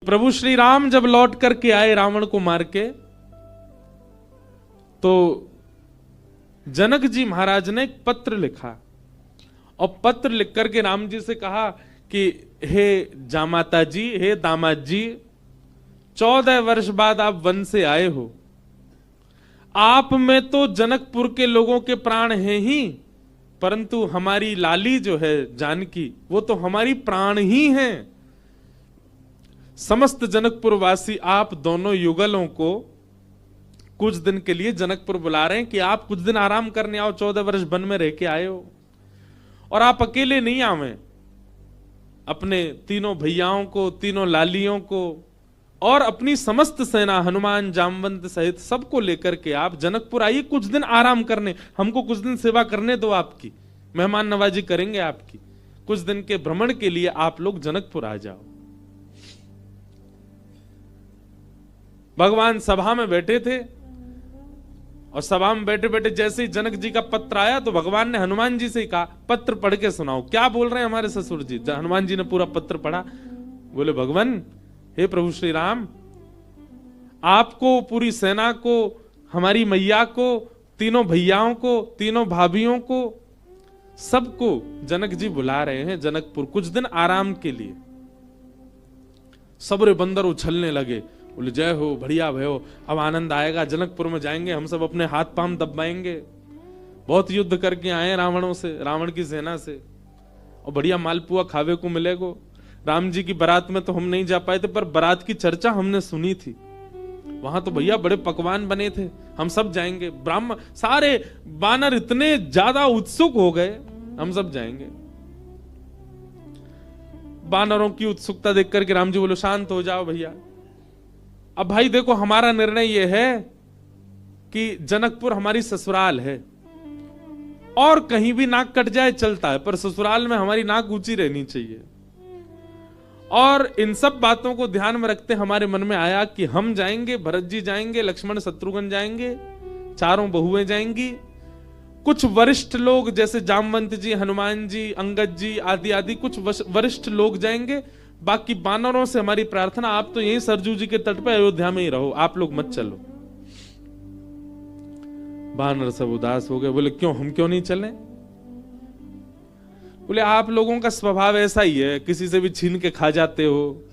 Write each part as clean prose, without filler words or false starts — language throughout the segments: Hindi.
प्रभु श्री राम जब लौट करके आए रावण को मार के, तो जनक जी महाराज ने एक पत्र लिखा और पत्र लिख करके राम जी से कहा कि हे जामाता जी, हे दामाद जी, 14 वर्ष बाद आप वन से आए हो। आप में तो जनकपुर के लोगों के प्राण हैं ही, परंतु हमारी लाली जो है जानकी, वो तो हमारी प्राण ही हैं। समस्त जनकपुर वासी आप दोनों युगलों को कुछ दिन के लिए जनकपुर बुला रहे हैं कि आप कुछ दिन आराम करने आओ। 14 वर्ष वन में रह के आए हो, और आप अकेले नहीं आवे, अपने तीनों भैयाओं को, तीनों लालियों को और अपनी समस्त सेना हनुमान जामवंत सहित सबको लेकर के आप जनकपुर आइए कुछ दिन आराम करने। हमको कुछ दिन सेवा करने दो, आपकी मेहमान नवाजी करेंगे आपकी। कुछ दिन के भ्रमण के लिए आप लोग जनकपुर आ जाओ। भगवान सभा में बैठे थे और सभा में बैठे बैठे जैसे ही जनक जी का पत्र आया तो भगवान ने हनुमान जी से कहा, पत्र पढ़ के सुनाओ, क्या बोल रहे हैं हमारे ससुर जी। हनुमान जी ने पूरा पत्र पढ़ा। बोले, भगवान, हे प्रभु श्री राम, आपको, पूरी सेना को, हमारी मैया को, तीनों भैयाओं को, तीनों भाभियों को, सबको जनक जी बुला रहे हैं जनकपुर कुछ दिन आराम के लिए। सबरे बंदर उछलने लगे। बोले, जय हो, बढ़िया भयो, अब आनंद आएगा, जनकपुर में जाएंगे, हम सब अपने हाथ पांव दबाएंगे। बहुत युद्ध करके आए रावणों से, रावण की सेना से, और बढ़िया मालपुआ खावे को मिलेगो। राम जी की बारात में तो हम नहीं जा पाए थे, पर बारात की चर्चा हमने सुनी थी। वहां तो भैया बड़े पकवान बने थे, हम सब जाएंगे। ब्राह्मण सारे बानर इतने ज्यादा उत्सुक हो गए, हम सब जाएंगे। बानरों की उत्सुकता देख करके राम जी बोले, शांत हो जाओ भैया। अब भाई देखो, हमारा निर्णय यह है कि जनकपुर हमारी ससुराल है, और कहीं भी नाक कट जाए चलता है, पर ससुराल में हमारी नाक ऊंची रहनी चाहिए। और इन सब बातों को ध्यान में रखते हमारे मन में आया कि हम जाएंगे, भरत जी जाएंगे, लक्ष्मण शत्रुघ्न जाएंगे, चारों बहुएं जाएंगी, कुछ वरिष्ठ लोग जैसे जामवंत जी, हनुमान जी, अंगद जी आदि आदि कुछ वरिष्ठ लोग जाएंगे। बाकी बानरों से हमारी प्रार्थना, आप तो यहीं सरजू जी के तट पे अयोध्या में ही रहो, आप लोग मत चलो। बानर सब उदास हो गए। बोले, क्यों, हम क्यों नहीं चले? बोले, आप लोगों का स्वभाव ऐसा ही है, किसी से भी छीन के खा जाते हो,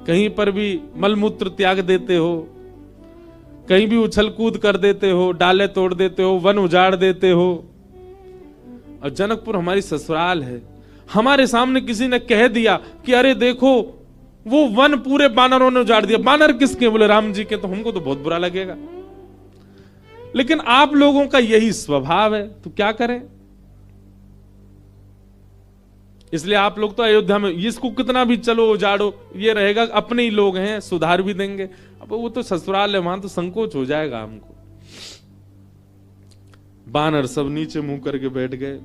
कहीं पर भी मलमूत्र त्याग देते हो, कहीं भी उछल कूद कर देते हो, डाले तोड़ देते हो, वन उजाड़ देते हो। और जनकपुर हमारी ससुराल है। हमारे सामने किसी ने कह दिया कि अरे देखो, वो वन पूरे बानरों ने उजाड़ दिया। बानर किसके? बोले, राम जी के। तो हमको तो बहुत बुरा लगेगा, लेकिन आप लोगों का यही स्वभाव है, तो क्या करें? इसलिए आप लोग तो अयोध्या में, इसको कितना भी चलो उजाड़ो, ये रहेगा अपने ही लोग हैं, सुधार भी देंगे। अब वो तो ससुराल है, वहां तो संकोच हो जाएगा हमको। बानर सब नीचे मुंह करके बैठ गए।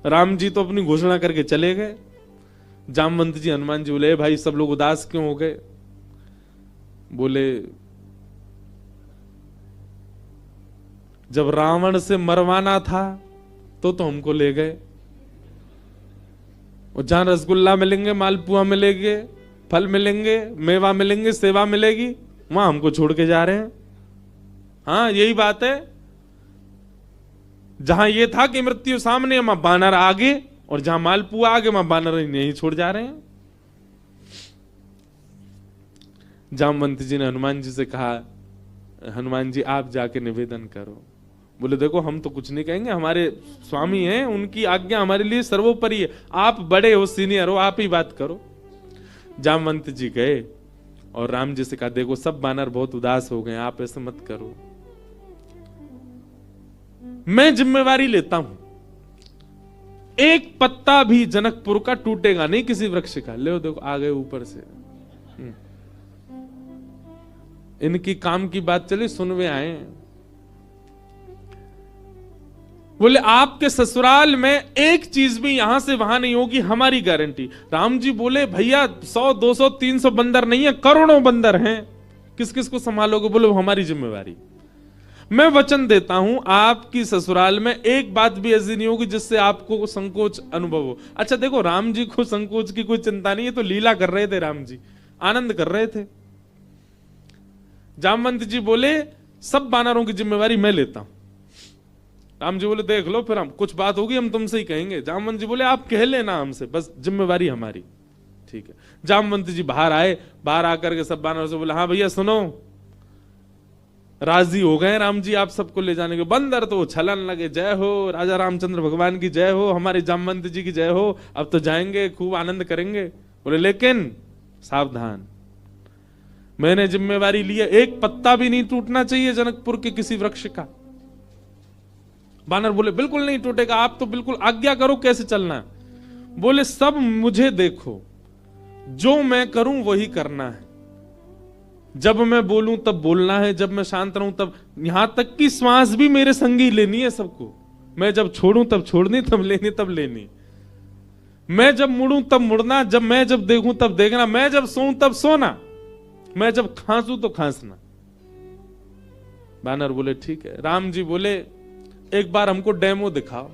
राम जी तो अपनी घोषणा करके चले गए। जामवंत जी, हनुमान जी बोले, भाई सब लोग उदास क्यों हो गए? बोले, जब रावण से मरवाना था तो हमको ले गए, और जहां रसगुल्ला मिलेंगे, मालपुआ मिलेंगे, फल मिलेंगे, मेवा मिलेंगे, सेवा मिलेगी, वहां हमको छोड़ के जा रहे हैं। हाँ, यही बात है। जहां ये था कि मृत्यु सामने, वहां बानर आगे, और जहां मालपुआ आगे, वहां बानर नहीं छोड़ जा रहे हैं। जामवंत जी ने हनुमान जी से कहा, हनुमान जी आप जाके निवेदन करो। बोले, देखो हम तो कुछ नहीं कहेंगे, हमारे स्वामी हैं, उनकी आज्ञा हमारे लिए सर्वोपरि है। आप बड़े हो, सीनियर हो, आप ही बात करो। जामवंत जी गए और राम जी से कहा, देखो सब बानर बहुत उदास हो गए, आप ऐसे मत करो, मैं जिम्मेवारी लेता हूं, एक पत्ता भी जनकपुर का टूटेगा नहीं किसी वृक्ष का। ले देखो, आ गए ऊपर से। इनकी काम की बात चली, सुनवे आए। बोले, आपके ससुराल में एक चीज भी यहां से वहां नहीं होगी, हमारी गारंटी। राम जी बोले, भैया 100, 200, 300 बंदर नहीं है, करोड़ों बंदर हैं, किस किस को संभालोगे? बोले, हमारी जिम्मेवारी। मैं वचन देता हूं, आपकी ससुराल में एक बात भी ऐसी नहीं होगी जिससे आपको संकोच अनुभव हो। अच्छा देखो, राम जी को संकोच की कोई चिंता नहीं है, तो लीला कर रहे थे राम जी। आनंद कर रहे थे। जामवंत जी बोले सब बानरों की जिम्मेवारी मैं लेता हूं। राम जी बोले देख लो, फिर हम कुछ बात होगी हम तुमसे ही कहेंगे। जामवंत जी बोले आप कह लेना हमसे, बस जिम्मेवारी हमारी। ठीक है। जामवंत जी बाहर आए, बाहर आकर के सब बानरों से बोले हाँ भैया सुनो, राजी हो गए राम जी आप सबको ले जाने के। बंदर तो छलन लगे, जय हो राजा रामचंद्र भगवान की जय हो, हमारे जामवंत जी की जय हो, अब तो जाएंगे खूब आनंद करेंगे। बोले लेकिन सावधान, मैंने जिम्मेवारी ली है, एक पत्ता भी नहीं टूटना चाहिए जनकपुर के किसी वृक्ष का। बानर बोले बिल्कुल नहीं टूटेगा, आप तो बिल्कुल आज्ञा करो कैसे चलना है। बोले सब मुझे देखो, जो मैं करूं वही करना है, जब मैं बोलूं तब बोलना है, जब मैं शांत रहूं तब, यहां तक कि श्वास भी मेरे संगी लेनी है सबको। मैं जब छोड़ूं तब छोड़नी, तब लेनी तब लेनी। मैं जब मुड़ूं तब मुड़ना, मैं जब देखूं तब देखना, मैं जब सोऊं तब सोना, मैं जब खांसूं तो खांसना। बानर बोले ठीक है। राम जी बोले एक बार हमको डेमो दिखाओ।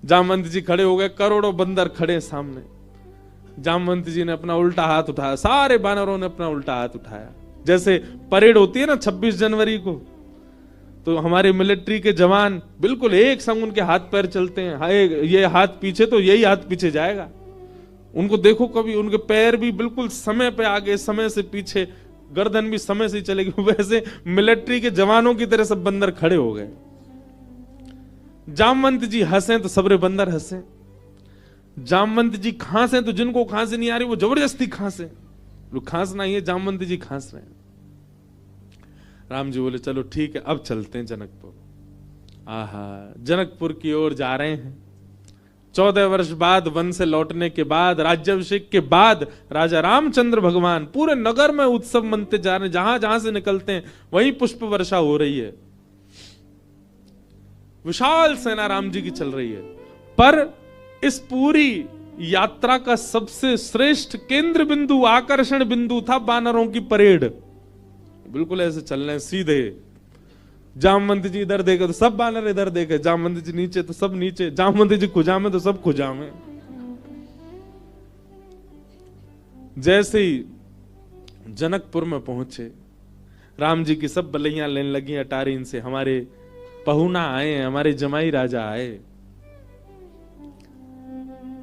जामवंत जी खड़े हो गए, करोड़ों बंदर खड़े सामने। जामवंत जी ने अपना उल्टा हाथ उठाया, सारे बानरों ने अपना उल्टा हाथ उठाया। जैसे परेड होती है ना 26 जनवरी को, तो हमारे मिलिट्री के जवान बिल्कुल एक संग उनके हाथ पैर चलते हैं, ये हाथ पीछे तो यही हाथ पीछे जाएगा। उनको देखो कभी, उनके पैर भी बिल्कुल समय पे आगे, समय से पीछे, गर्दन भी समय से चलेगी। वैसे मिलिट्री के जवानों की तरह सब बंदर खड़े हो गए। जामवंत जी हंसे तो सबरे बंदर हंसे। जामवंत जी खांसे तो जिनको खांसी नहीं आ रही वो जबरदस्ती खांसे। खांसना ही है, जामवंत जी खांस रहे हैं। राम जी बोले चलो ठीक है, अब चलते हैं जनकपुर। आहा, जनकपुर की ओर जा रहे हैं। 14 वर्ष बाद वन से लौटने के बाद, राज्याभिषेक के बाद राजा रामचंद्र भगवान पूरे नगर में उत्सव मनते जा रहे हैं। जहां जहां से निकलते हैं वहीं पुष्प वर्षा हो रही है, विशाल सेना राम जी की चल रही है। पर इस पूरी यात्रा का सबसे श्रेष्ठ केंद्र बिंदु, आकर्षण बिंदु था बानरों की परेड। बिल्कुल ऐसे चल रहे हैं सीधे। जामवंत जी इधर देखे तो सब बानर इधर देखे, जामवंत जी नीचे तो सब नीचे, जामवंत जी खुजा में तो सब खुजा में। जैसे ही जनकपुर में पहुंचे, राम जी की सब बलैया लेने लगी अटारी इनसे, हमारे पहुना आए हैं, हमारे जमाई राजा आए।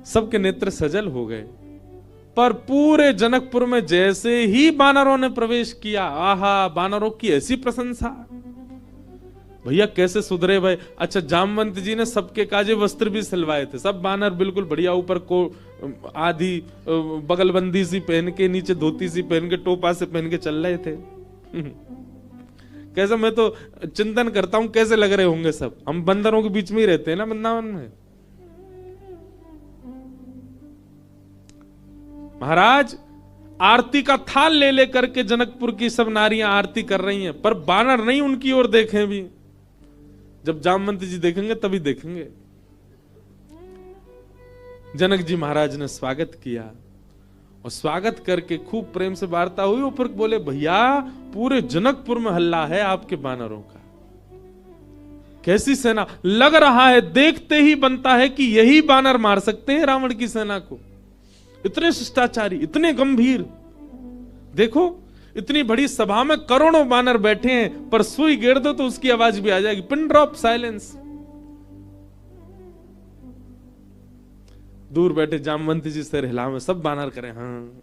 सबके नेत्र सजल हो गए। पर पूरे जनकपुर में जैसे ही बानरों ने प्रवेश किया, आहा, बानरों की ऐसी प्रशंसा, भैया कैसे सुधरे भाई। अच्छा, जामवंत जी ने सबके काजे वस्त्र भी सिलवाए थे। सब बानर बिल्कुल बढ़िया, ऊपर को आधी बगलबंदी सी पहन के, नीचे धोती सी पहन के, टोपा से पहन के चल रहे थे। कैसा, मैं तो चिंतन करता हूं कैसे लग रहे होंगे सब। हम बंदरों के बीच में ही रहते हैं ना वृंदावन में। महाराज आरती का थाल ले लेकर के जनकपुर की सब नारियां आरती कर रही हैं, पर बानर नहीं उनकी ओर देखें भी। जब जामवंत जी देखेंगे तभी देखेंगे। जनक जी महाराज ने स्वागत किया, और स्वागत करके खूब प्रेम से वार्ता हुई। ऊपर बोले भैया पूरे जनकपुर में हल्ला है आपके बानरों का, कैसी सेना। लग रहा है देखते ही बनता है कि यही बानर मार सकते हैं रावण की सेना को। इतने शिष्टाचारी, इतने गंभीर। देखो इतनी बड़ी सभा में करोड़ों बानर बैठे हैं, पर सुई गिर दो तो उसकी आवाज भी आ जाएगी। Pin drop silence. दूर बैठे जामवंत जी सिर हिलावे, सब बानर करें हाँ।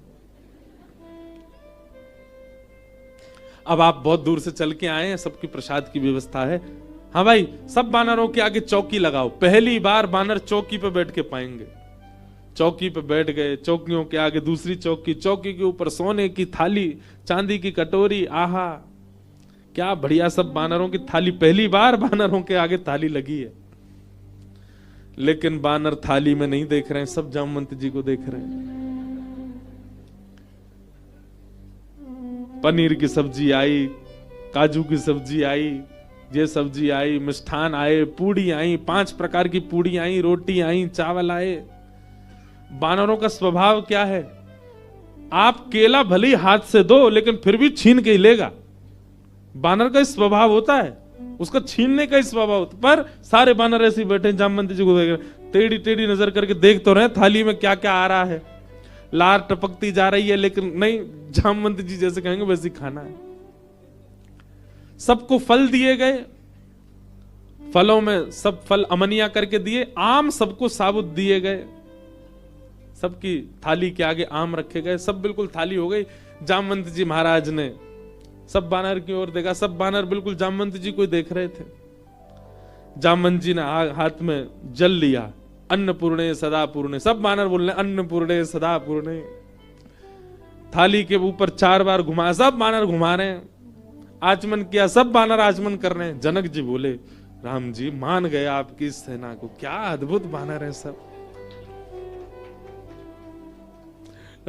अब आप बहुत दूर से चल के आए हैं, सबकी प्रसाद की व्यवस्था है। हाँ भाई, सब बानरों के आगे चौकी लगाओ। पहली बार बानर चौकी पे बैठ के पाएंगे। चौकी पे बैठ गए, चौकियों के आगे दूसरी चौकी, चौकी के ऊपर सोने की थाली, चांदी की कटोरी। आहा, क्या बढ़िया। सब बानरों की थाली, पहली बार बानरों के आगे थाली लगी है। लेकिन बानर थाली में नहीं देख रहे हैं, सब जामवंत जी को देख रहे हैं। पनीर की सब्जी आई, काजू की सब्जी आई, ये सब्जी आई, मिष्ठान आए, पूड़ी आई, 5 प्रकार की पूड़ी आई, रोटी आई, चावल आए। बानरों का स्वभाव क्या है, आप केला भले ही हाथ से दो लेकिन फिर भी छीन के ही लेगा। बानर का स्वभाव होता है, उसका छीनने का ही स्वभाव होता। पर सारे बानर ऐसे बैठे जामवंत जी को देख रहे, टेढ़ी टेढ़ी नजर करके देख तो रहे थाली में क्या क्या आ रहा है, लार टपकती जा रही है, लेकिन नहीं, जामवंत जी जैसे कहेंगे वैसे ही खाना है। सबको फल दिए गए, फलों में सब फल अमनिया करके दिए, आम सबको साबुत दिए गए, सबकी थाली के आगे आम रखे गए, सब बिल्कुल थाली हो गई। जामवंत जी महाराज ने सब बानर की ओर देखा, सब बानर बिल्कुल जामवंत जी को देख रहे थे। जामवंत जी ने हाथ में जल लिया, अन्नपूर्णे सदा पूर्णे, सब बानर बोल रहे अन्नपूर्णे सदा पूर्णे। थाली के ऊपर 4 बार घुमाया, सब बानर घुमा रहे हैं, आचमन किया, सब बानर आचमन कर रहे हैं। जनक जी बोले राम जी मान गए आपकी इस सेना को, क्या अद्भुत बानर है सब।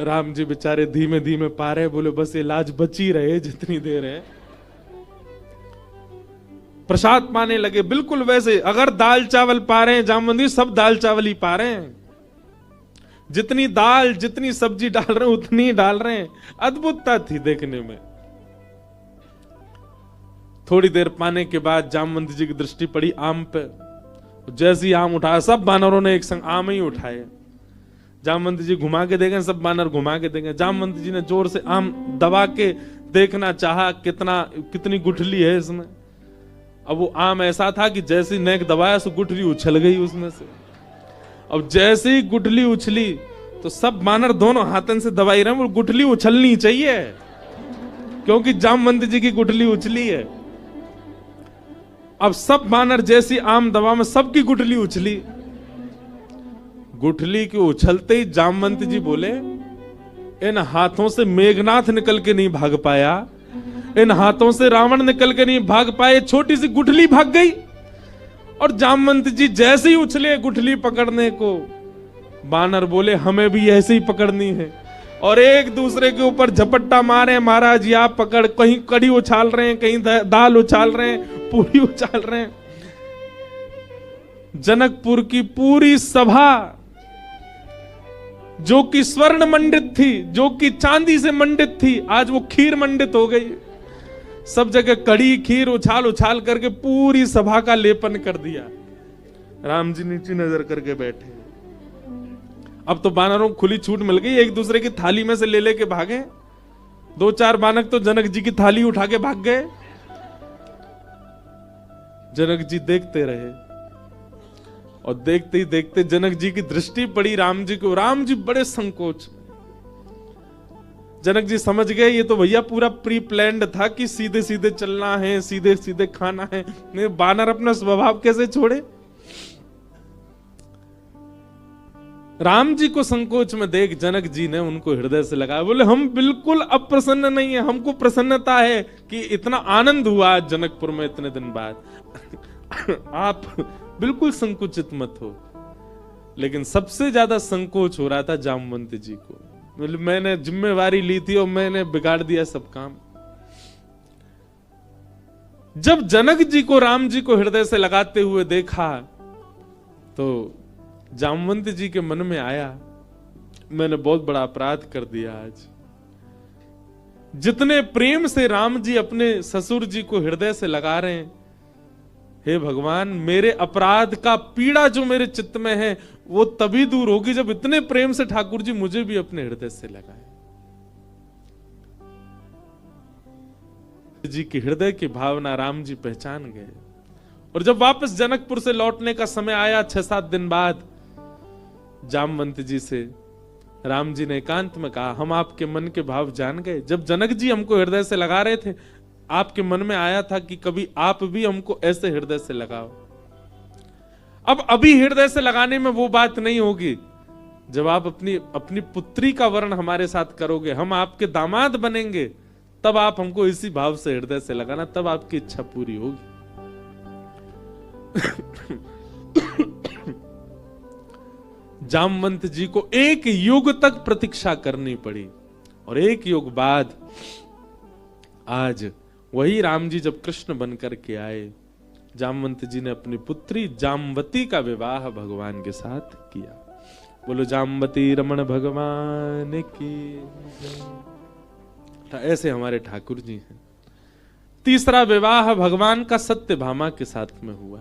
राम जी बेचारे धीमे धीमे पा रहे, बोले बस ये लाज बची रहे जितनी देर है। प्रसाद पाने लगे बिल्कुल वैसे, अगर दाल चावल पा रहे हैं जामवंत जी, सब दाल चावल ही पा रहे हैं, जितनी दाल जितनी सब्जी डाल रहे हैं उतनी डाल रहे हैं। अद्भुतता थी देखने में। थोड़ी देर पाने के बाद जामवंत जी की दृष्टि पड़ी आम पे, जैसे ही आम उठाया सब बानरों ने एक संग आम ही उठाए। जामवंत जी घुमा के देखें, सब बानर घुमा के देखें। जामवंत जी ने जोर से आम दबा के देखना चाहा कितनी गुठली है इसमें। अब वो आम ऐसा था कि जैसे नेक दबाया सो गुठली उछल गई उसमें से। अब जैसे ही गुठली उछली तो सब बानर दोनों हाथन से दबाई रहे, वो गुठली उछलनी चाहिए क्योंकि जामवंत जी की गुठली उछली है। अब सब बानर जैसी आम दबा में सबकी गुठली उछली। गुठली के उछलते ही जामवंत जी बोले इन हाथों से मेघनाथ निकल के नहीं भाग पाया, इन हाथों से रावण निकल के नहीं भाग पाए, छोटी सी गुठली भाग गई। और जामवंत जी जैसे ही उछले गुठली पकड़ने को, बानर बोले हमें भी ऐसे ही पकड़नी है, और एक दूसरे के ऊपर झपट्टा मारे। महाराज जी आप पकड़, कहीं कड़ी उछाल रहे हैं, कहीं दाल उछाल रहे हैं, पूरी उछाल रहे हैं। जनकपुर की पूरी सभा जो कि स्वर्ण मंडित थी, जो कि चांदी से मंडित थी, आज वो खीर मंडित हो गई। सब जगह कड़ी खीर उछाल उछाल करके पूरी सभा का लेपन कर दिया। राम जी नीचे नजर करके बैठे। अब तो बानरों को खुली छूट मिल गई, एक दूसरे की थाली में से ले लेके भागे। 2-4 बानर तो जनक जी की थाली उठा के भाग गए। जनक जी देखते रहे और देखते ही देखते जनक जी की दृष्टि पड़ी राम जी को। राम जी बड़े संकोच। जनक जी समझ गए ये तो भैया पूरा प्री प्लान्ड था कि सीधे सीधे चलना है, सीधे सीधे खाना है। नहीं, बानर अपना स्वभाव कैसे छोड़े। राम जी को संकोच में देख जनक जी ने उनको हृदय से लगाया, बोले हम बिल्कुल अप्रसन्न नहीं है, हमको प्रसन्नता है कि इतना आनंद हुआ आज जनकपुर में इतने दिन बाद। आप बिल्कुल संकुचित मत हो। लेकिन सबसे ज्यादा संकोच हो रहा था जामवंत जी को। मैंने जिम्मेवारी ली थी और मैंने बिगाड़ दिया सब काम। जब जनक जी को राम जी को हृदय से लगाते हुए देखा तो जामवंत जी के मन में आया मैंने बहुत बड़ा अपराध कर दिया। आज जितने प्रेम से राम जी अपने ससुर जी को हृदय से लगा रहे हैं, हे भगवान मेरे अपराध का पीड़ा जो मेरे चित्त में है वो तभी दूर होगी जब इतने प्रेम से ठाकुर जी मुझे भी अपने हृदय से लगाए। जी की हृदय की भावना राम जी पहचान गए। और जब वापस जनकपुर से लौटने का समय आया 6-7 दिन बाद, जामवंत जी से राम जी ने एकांत में कहा हम आपके मन के भाव जान गए। जब जनक जी हमको हृदय से लगा रहे थे, आपके मन में आया था कि कभी आप भी हमको ऐसे हृदय से लगाओ। अब अभी हृदय से लगाने में वो बात नहीं होगी। जब आप अपनी पुत्री का वर्ण हमारे साथ करोगे, हम आपके दामाद बनेंगे, तब आप हमको इसी भाव से हृदय से लगाना, तब आपकी इच्छा पूरी होगी। जामवंत जी को 1 युग तक प्रतीक्षा करनी पड़ी। और 1 युग बाद आज वही राम जी जब कृष्ण बनकर के आए, जामवंत जी ने अपनी पुत्री जामवती का विवाह भगवान के साथ किया। बोलो जामवती रमण भगवान की। ऐसे हमारे ठाकुर जी हैं। तीसरा विवाह भगवान का सत्यभामा के साथ में हुआ।